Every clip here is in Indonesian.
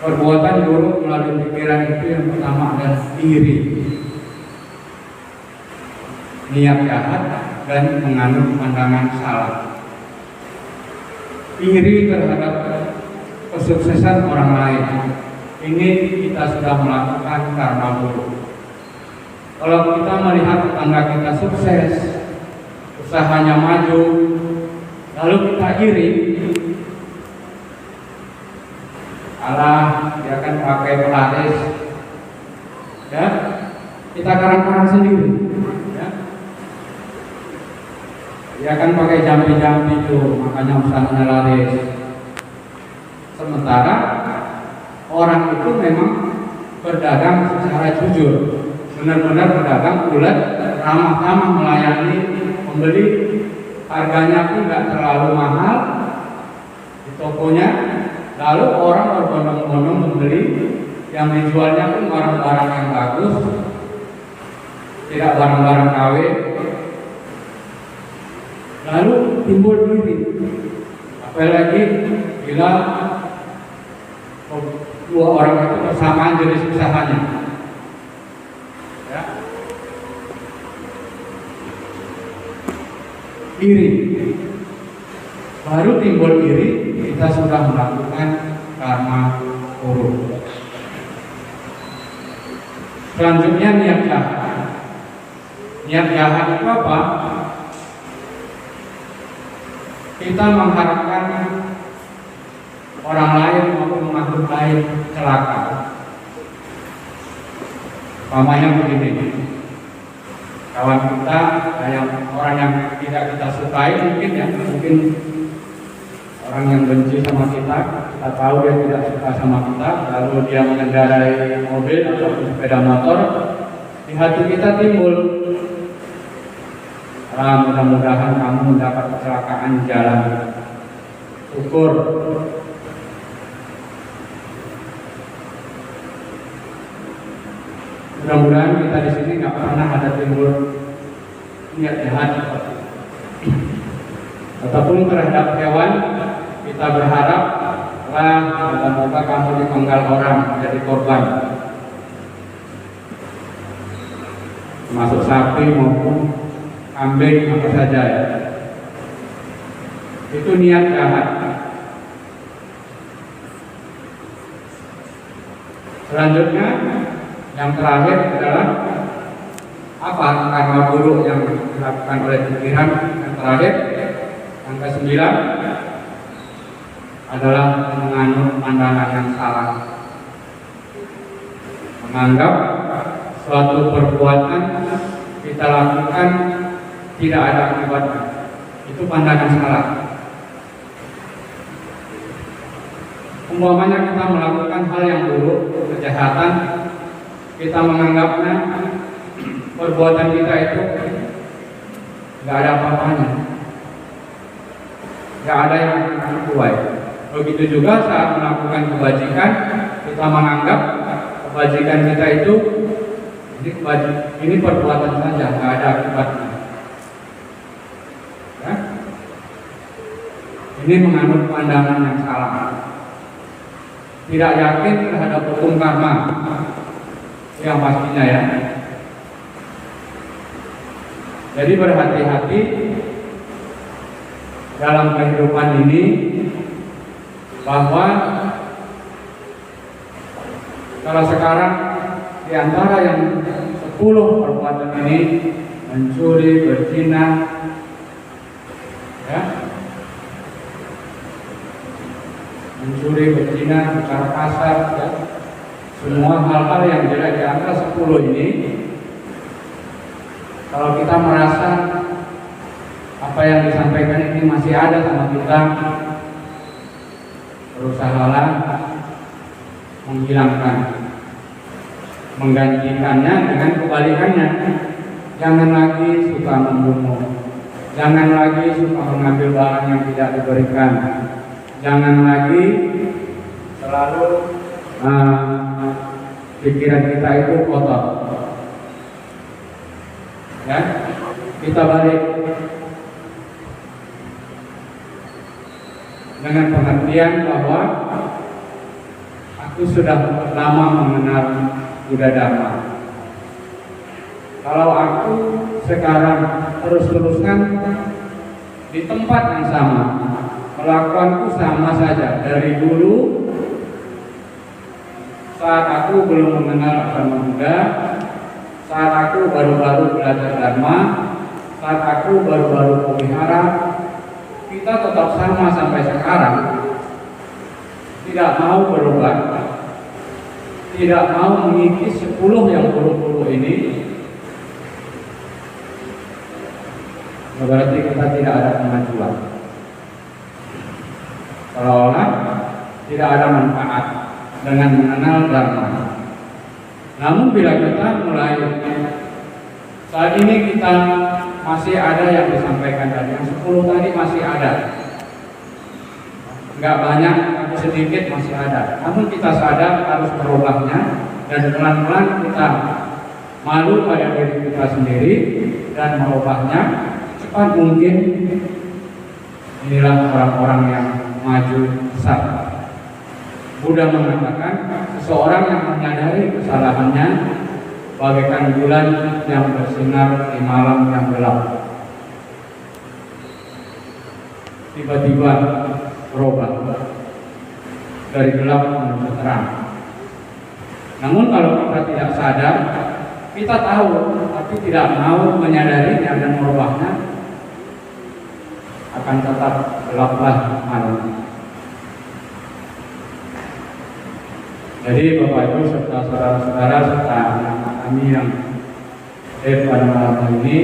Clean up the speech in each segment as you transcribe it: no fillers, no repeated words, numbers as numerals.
Perbuatan buruk melalui pikiran itu yang pertama adalah iri, niat jahat, dan menganut pandangan salah. Iri terhadap kesuksesan orang lain, ini kita sudah melakukan karma buruk. Kalau kita melihat tetangga kita sukses, usahanya maju, lalu kita iri, alah dia kan pakai pelaris, ya kita karang-karang sendiri, ya. Dia kan pakai jampi-jampi tuh, makanya usahanya laris. Sementara orang itu memang berdagang secara jujur, benar-benar berdagang ulet, ramah-tamah melayani pembeli, harganya pun nggak terlalu mahal di tokonya. Lalu orang berbondong-bondong membeli, yang dijualnya pun barang-barang yang bagus, tidak barang-barang KW. Lalu timbul iri, apalagi bila dua orang itu bersamaan jenis usahanya, ya. Iri, baru timbul iri, kita sudah melakukan karma buruk. Selanjutnya niat jahat. Niat jahat itu apa? Kita mengharapkan orang lain maupun makhluk lain celaka. Umpamanya begini, kawan kita, yang orang yang tidak kita sukai mungkin orang yang benci sama kita tahu dia tidak suka sama kita, lalu dia mengendarai mobil atau sepeda motor, di hati kita timbul, mudah-mudahan kamu mendapat kecelakaan di jalan. Syukur. Mudah-mudahan kita di sini nggak pernah ada timbul niat jahat. Ataupun terhadap hewan, kita berharap semoga kamu dipenggal orang menjadi korban, termasuk sapi maupun kambing apa saja, ya. Itu niat jahat. Selanjutnya yang terakhir adalah apa? Karma buruk yang dilakukan oleh pikiran. Yang terakhir, yang ke-9 adalah menganut pandangan yang salah, menganggap suatu perbuatan kita lakukan tidak ada akibatnya. Itu pandangan salah. Umpamanya kita melakukan hal yang buruk, kejahatan, kita menganggapnya perbuatan kita itu nggak ada apa-apanya, nggak ada yang sesuai. Begitu juga saat melakukan kebajikan, kita menganggap kebajikan kita itu ini perbuatan saja, nggak ada akibatnya. Ya? Ini menganut pandangan yang salah. Tidak yakin terhadap hukum karma, yang pastinya, ya. Jadi berhati-hati dalam kehidupan ini, bahwa kalau sekarang di antara yang 10 perbuatan ini, mencuri, berzina, ya, mencuri, berzina, bicara kasar, ya, semua hal-hal yang jelek di antara 10 ini, kalau kita merasa apa yang disampaikan ini masih ada sama kita, berusahalah menghilangkan, menggantikannya dengan kebalikannya. Jangan lagi suka membunuh, jangan lagi suka mengambil barang yang tidak diberikan, jangan lagi selalu pikiran kita itu kotor. Ya, kita balik dengan pengertian bahwa itu sudah lama mengenal Buddha Dharma. Kalau aku sekarang terus-terusan di tempat yang sama, kelakuanku sama saja dari dulu saat aku belum mengenal agama Buddha, saat aku baru-baru belajar Dharma, saat aku baru-baru pelihara, kita tetap sama sampai sekarang. Tidak mau berubah, tidak mau mengikis 10 yang buruk-buruk ini. Berarti kita tidak ada kemajuan. Seolah tidak ada manfaat dengan mengenal Dharma. Namun bila kita mulai saat ini kita masih ada yang disampaikan tadi, yang 10 tadi masih ada. Enggak banyak, tapi sedikit masih ada. Namun kita sadar harus merubahnya dan pelan-pelan kita malu pada diri kita sendiri dan merubahnya cepat mungkin. Inilah orang-orang yang maju besar. Buddha mengatakan seseorang yang menyadari kesalahannya bagaikan bulan yang bersinar di malam yang gelap. Tiba-tiba berubah dari gelap menuju terang. Namun kalau kita tidak sadar, kita tahu tapi tidak mau menyadarinya dan merubahnya, akan tetap gelaplah malam. Jadi Bapak Ibu serta saudara-saudara serta anak-anak kami yang hadir pada malam hari ini,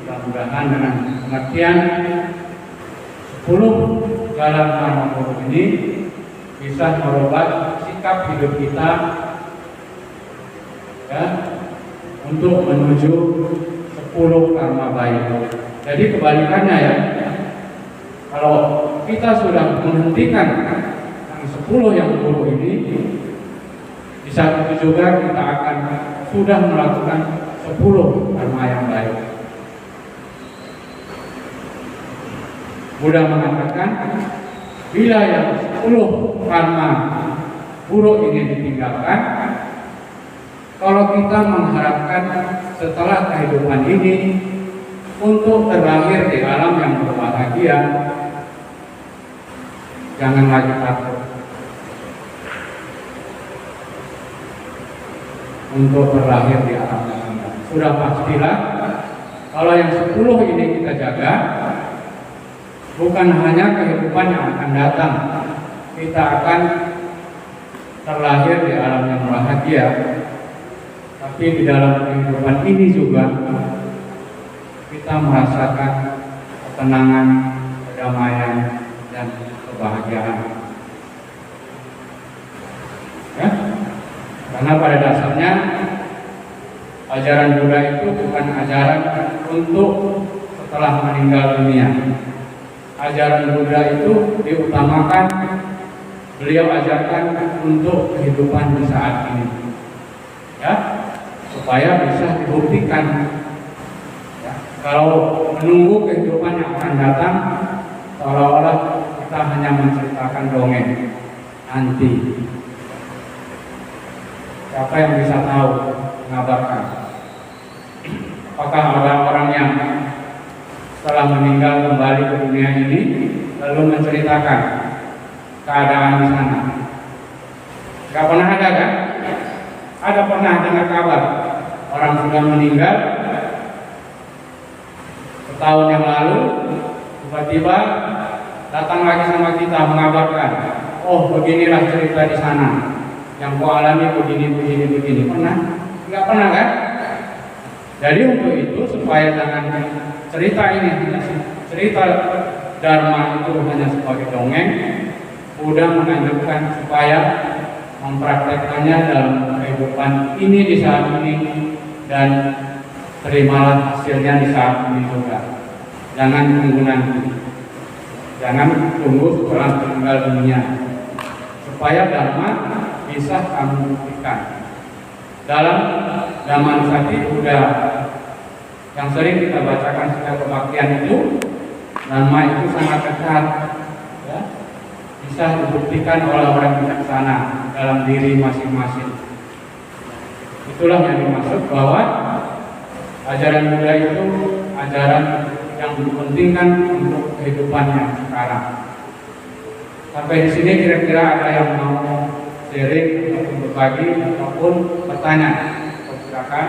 mudah-mudahan dengan pengertian 10 jalan karma buruk ini bisa merubah sikap hidup kita ya, untuk menuju 10 karma baik. Jadi kebalikannya ya, kalau kita sudah menghentikan yang 10 yang buruk ini, di saat itu juga kita akan sudah melakukan 10 karma yang baik. Buddha mengatakan bila yang 10 karma buruk ini ditinggalkan, kalau kita mengharapkan setelah kehidupan ini untuk terlahir di alam yang berbahagia, jangan lagi takut untuk terlahir di alam yang indah. Sudah pastilah kalau yang 10 ini kita jaga, bukan hanya kehidupan yang akan datang, kita akan terlahir di alam yang bahagia, tapi di dalam kehidupan ini juga kita merasakan ketenangan, kedamaian, dan kebahagiaan. Ya? Karena pada dasarnya ajaran Buddha itu bukan ajaran untuk setelah meninggal dunia. Ajaran Buddha itu diutamakan, beliau ajarkan untuk kehidupan di saat ini, ya, supaya bisa dibuktikan. Ya, kalau menunggu kehidupan yang akan datang, seolah-olah kita hanya menceritakan dongeng nanti. Siapa yang bisa tahu, mengabarkan? Apakah ada orang yang setelah meninggal kembali ke dunia ini lalu menceritakan keadaan di sana? Gak pernah ada kan? Ada pernah dengar kabar orang sudah meninggal setahun yang lalu, tiba-tiba datang lagi sama kita mengabarkan, oh beginilah cerita di sana, yang kau alami begini. Pernah? Nggak pernah kan? Jadi untuk itu supaya jangan cerita ini hanya cerita Dharma itu hanya sebagai dongeng, Buddha menganjurkan supaya mempraktekkannya dalam kehidupan ini di saat ini dan terimalah hasilnya di saat ini juga. Jangan tunggu nanti, jangan tunggu setelah meninggal dunia, supaya Dharma bisa kamu buktikan. Dalam Dhammanussati Buddha yang sering kita bacakan setiap kebaktian itu, Dharma itu sangat dekat, ya, di bisa dibuktikan oleh orang bijaksana dalam diri masing-masing. Itulah yang dimaksud bahwa ajaran Buddha itu ajaran yang dipentingkan untuk kehidupannya sekarang. Sampai di sini kira-kira ada yang mau sharing ataupun berbagi ataupun bertanya? Silakan.